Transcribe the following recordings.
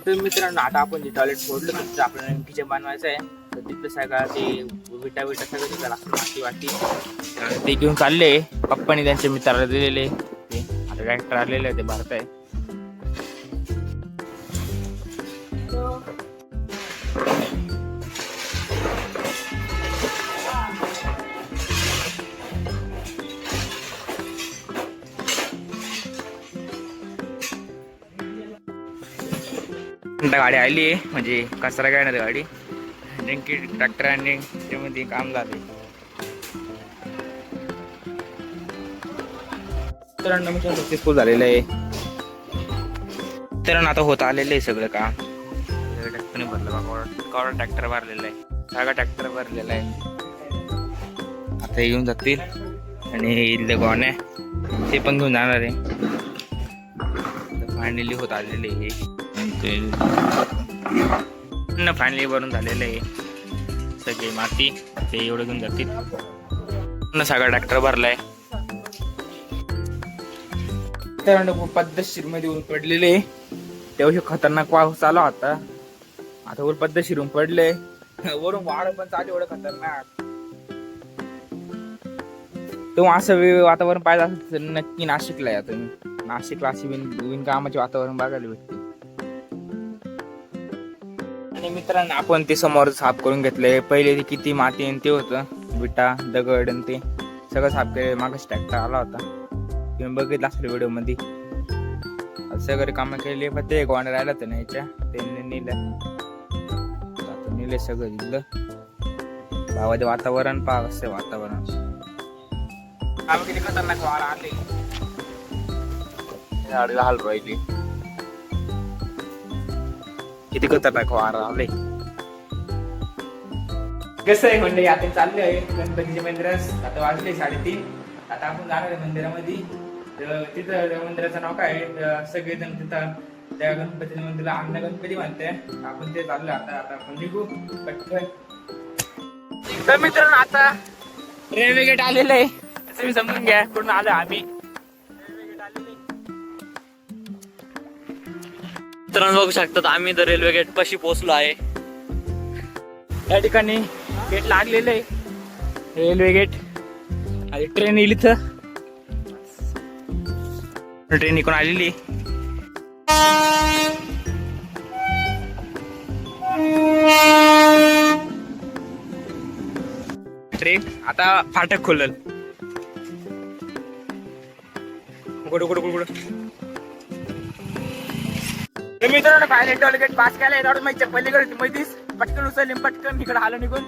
तर मित्रांनो आता आपण जे टॉयलेट फोडलं तर तिथं आपल्याला किचन बनवायचं आहे. तर तिथलं सगळं ते विटा सगळं तिथं लागतं माती वाटी आणि ते घेऊन चालले. पप्पानी त्यांच्या मित्राला दिलेले ते आता ट्रॅक्टर आलेले आहे ते भरत आहे. गाडी आली आहे म्हणजे कचरा काय नाही गाडी नेमकी ट्रॅक्टर आणि त्यामध्ये काम झाले. तर सक्सेसफुल झालेलं आहे. तर आता होत आलेलं आहे सगळं काम. ट्रॅक्टरने भरलं बघा ट्रॅक्टर भरलेला आहे. सगळा ट्रॅक्टर भरलेला आहे. आता येऊन जातील आणि इथले गोण्या ते पण घेऊन जाणार आहे. फायनली होत आलेले आहे. फायनली भरून झालेलं आहे सगळी माती ते एवढं घेऊन जातील. सगळा ट्रॅक्टर भरलाय. तर पद्धतशीर मध्ये ऊन पडलेले तेव्हा खतरनाक पाऊस चालू होता. आता वर पद्धतशीर ऊन पडले वरून वाढ पण चालू एवढं खतरनाक. तेव्हा असं वातावरण पाहिजे असं तर नक्की नाशिकला या तुम्ही. नाशिकला अशी विणकामाचे वातावरण बघायला भेटते. आणि मित्रांनो आपण ते समोर साफ करून घेतले. पहिले ते किती माती आणि ते होतं विटा दगड आणि ते सगळं साफ केलं. मागच ट्रॅक्टर आला होता तुम्ही बघितलं असेल व्हिडिओ मध्ये. सगळे कामं केली पण ते गोंडा राहिला तर न्यायच्या त्यांनी नेलं सगळं दिलं. भावाचे वातावरण पहा कसं वातावरण काम किती खतरनाक वारा आले हाल राहिली किती खतरनाक वारा आले. कसं आहे म्हणजे आता चालले आहे गणपतीच्या मंदिरात. आता वाजले 3:30. आता आपण जाणार आहे मंदिरामध्ये. तिथं त्या मंदिराचं नाव काय आहे सगळेजण तिथं त्या गणपतीच्या मंदिराला अन्न गणपती म्हणते. आपण ते चाललो आता. आता आपण निघू पटकन. तर मित्रांनो आता रेल्वे गेट आलेलं आहे तुम्ही समजून घ्या. पूर्ण आलो आम्ही. मित्रांनो बघू शकतात आम्ही तर रेल्वे गेट पाशी पोहोचलो आहे. या ठिकाणी गेट लागलेलं आहे रेल्वे गेट. आणि ट्रेन येईल इथं. ट्रेन इकडून आलेली. ट्रेन आता फाटक खोलल. उघड उघड उघड. मित्रांनो फायनल टोलगेट पास केलाय. तेवढं माझ्या पलीकडे मैतीस पटकन उचलली पटकन इकडे आलं निघून.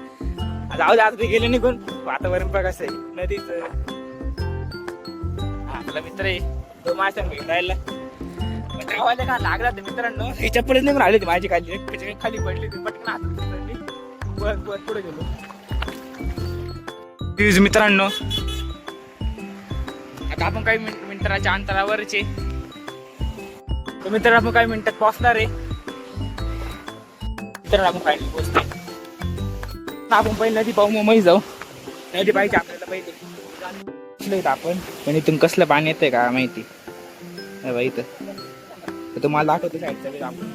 जाऊ दे आता ते गेले निघून. वातावरण बघ कसं आहे नदीच. आपला मित्र आहे तो माझ्या संग राहिला गावाला का लागला तर मित्रांनो हिच्या पुढे निघून आली होती माझी खाली खाली पडली होती. पटकन हात उचलली पुढे गेलो. मित्रांनो आता आपण काही मिनिटाच्या अंतरावरच आहे. तर मित्रांनो आपण काही मिनिटात पोहोचणार आहे. मित्रांनो आपण फायनली पोहोचतोय. आपण पहिले नदी पाहू मुंबई जाऊ. नदी पाहिजे आपल्याला पहिले आपण पण इथून कसलं पाणी येतंय का माहिती इथं. तुम्हाला दाखवतो साईडचा आपण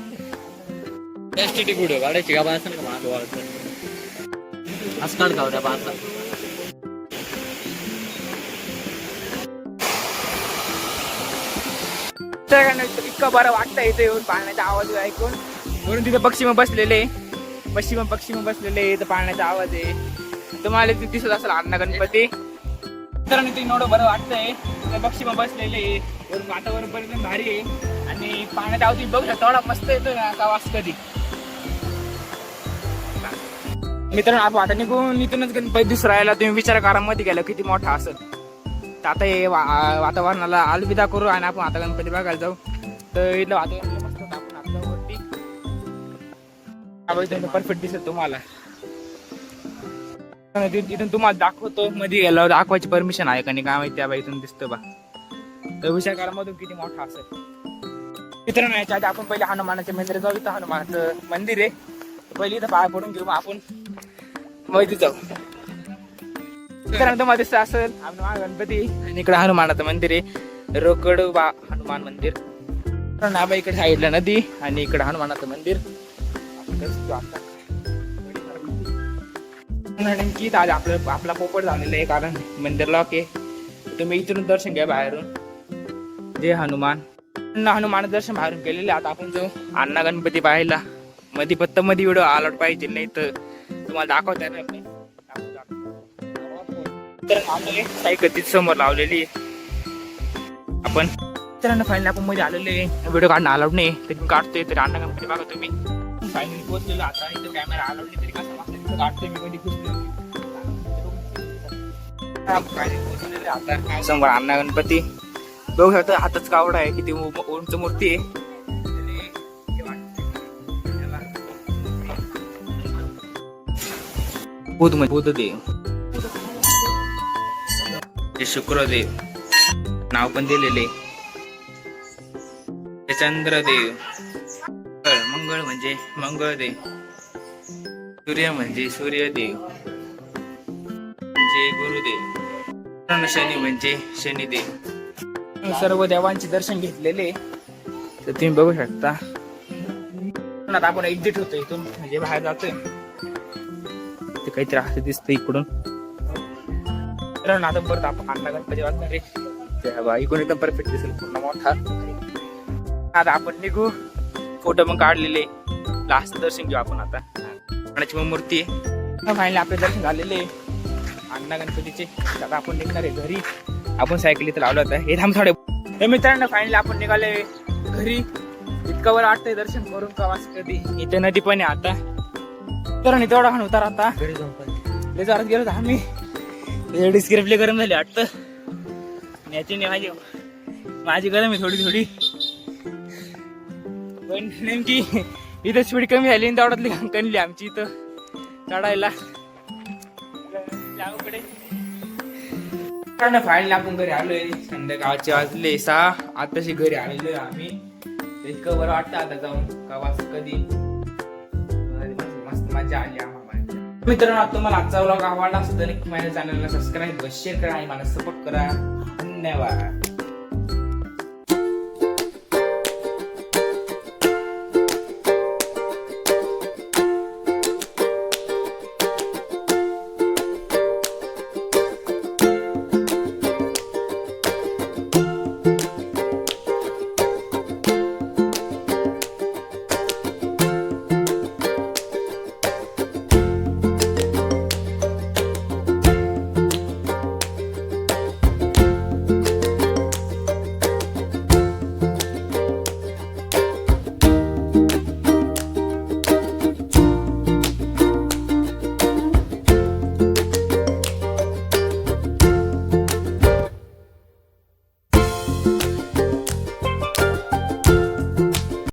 व्हिडिओ काढायची का असं का माझं असं काढ का त्या पाहता. इतकं बरं वाटतं इथे येऊन पाण्याचा आवाज ऐकून. म्हणून तिथे पक्षी बसलेले पक्षी बसलेले तर पाण्याचा आवाज आहे. तुम्हाला ते दिसत असेल अण्णा गणपती. तर ते एवढं बरं वाटतंय. पक्षी बसलेले वरून वातावरण पण एकदम भारी आहे. आणि पाण्याचा आवाज बघू शकता एवढा मस्त येतो ना का वास कधी. मित्रांनो आपण आता निघून इथूनच गणपती दिसू राहिला. तुम्ही विचार करा मध्ये गेला किती मोठा असेल. तर आता हे वातावरणाला अलविदा करू आणि आपण आता गणपती बघायला जाऊ. तर इथलं वातावरण मस्त आपण आपल्या वरती परफेक्ट दिसेल तुम्हाला. इथून तुम्हाला दाखवतो मध्ये गेल्यावर दाखवायची परमिशन आहे का नाही काय माहिती. त्या इथून दिसतो बा. तर विचार करा मधून किती मोठा असेल. मित्रांनो याच्या आधी आपण पहिले हनुमानाच्या मंदिरात जाऊ. इथं हनुमानाचं मंदिर आहे. पहिले इथं पाय पडून घेऊ आपण मध्ये जाऊ. मित्रांनो तुम्हाला दिसत असेल गणपती आणि इकडे हनुमानाचं मंदिर आहे. रोकड हनुमान मंदिर. तर नाबा इकडे साईडला नदी आणि इकडे हनुमानाचं मंदिर. आपण कसं आता नेमकी आज आपला पोपट झालेला आहे, कारण मंदिर लॉक आहे. तुम्ही इथून दर्शन घ्या बाहेरून. जे हनुमान दर्शन बाहेरून केलेले. आता आपण जाऊ अण्णा गणपती पाहायला. मध्ये व्हिडिओ अलॉट पाहिजे, नाही तर तुम्हाला दाखवता येणार नाही. तर आम्ही सायकल तिथे समोर लावलेली आपण. तर फायनली आपण मध्ये आलेले, व्हिडिओ काढणं अलाउड नाही तरी काढतोय. तर अण्णा गणपती बघा तुम्ही. फायनली पोहोचलेलो. आता इथं कॅमेरा अलाउड नाही तरी कसं वाटतं काढतोय मी. कधी पोहोचलेले आता समोर अण्णा गणपती बघू शकता. हातच कावडा आहे, किती उंच मूर्ती आहे. बुधदेव, शुक्रदेव नाव पण दिलेले. चंद्रदेव, मंगळ म्हणजे मंगळदेव, सूर्य म्हणजे सूर्यदेव म्हणजे गुरुदेव, शनी म्हणजे शनिदेव. सर्व देवांचे दर्शन घेतलेले. तर तुम्ही बघू शकता. आता आपण एक्झिट होतो इथून, म्हणजे बाहेर जातोय. ते काहीतरी असं दिसतं इकडून. तर आता परत आपण अण्णा गणपती वाजणार रे. इकडून एकदम परफेक्ट दिसेल पूर्ण मोठा. आता आपण निघू. फोटो पण काढलेले. लास्ट दर्शन घेऊ आपण आता. गणाची मूर्ती आहे. फायनली आपले दर्शन झालेले अण्णा गणपतीचे. आता आपण निघणार आहे घरी. आपण सायकल इथं लावलं होतं. हे थांब थोडे मित्रांनो. फायनली आपण निघाले घरी. इतकं बरं वाटतंय दर्शन करून प्रवास कधी. इथे नदी पण आहे आता. तर तेवढा खाण उतार आता जोरात गेलो तर आम्ही. डिस्क्रिप्टली गरम झाली वाटतं. याची माझी गरम आहे थोडी. पण नेमकी इथं स्पीड कमी झाली आणि तेवढ्यातली कणली आमची इथं चढायला. फायनली आपण घरी आलोय. संध्याकाळचे वाजले 6. आताशी घरी आलेलोय आम्ही. इतकं बरं वाटतं आता जाऊन प्रवास कधी. मस्त मजा आली आम्हाला. मित्रांनो, तुम्हाला आजचा व्लॉग आवडला असता नक्की माझ्या चॅनलला सबस्क्राईब शेअर करा आणि मला सपोर्ट करा. धन्यवाद.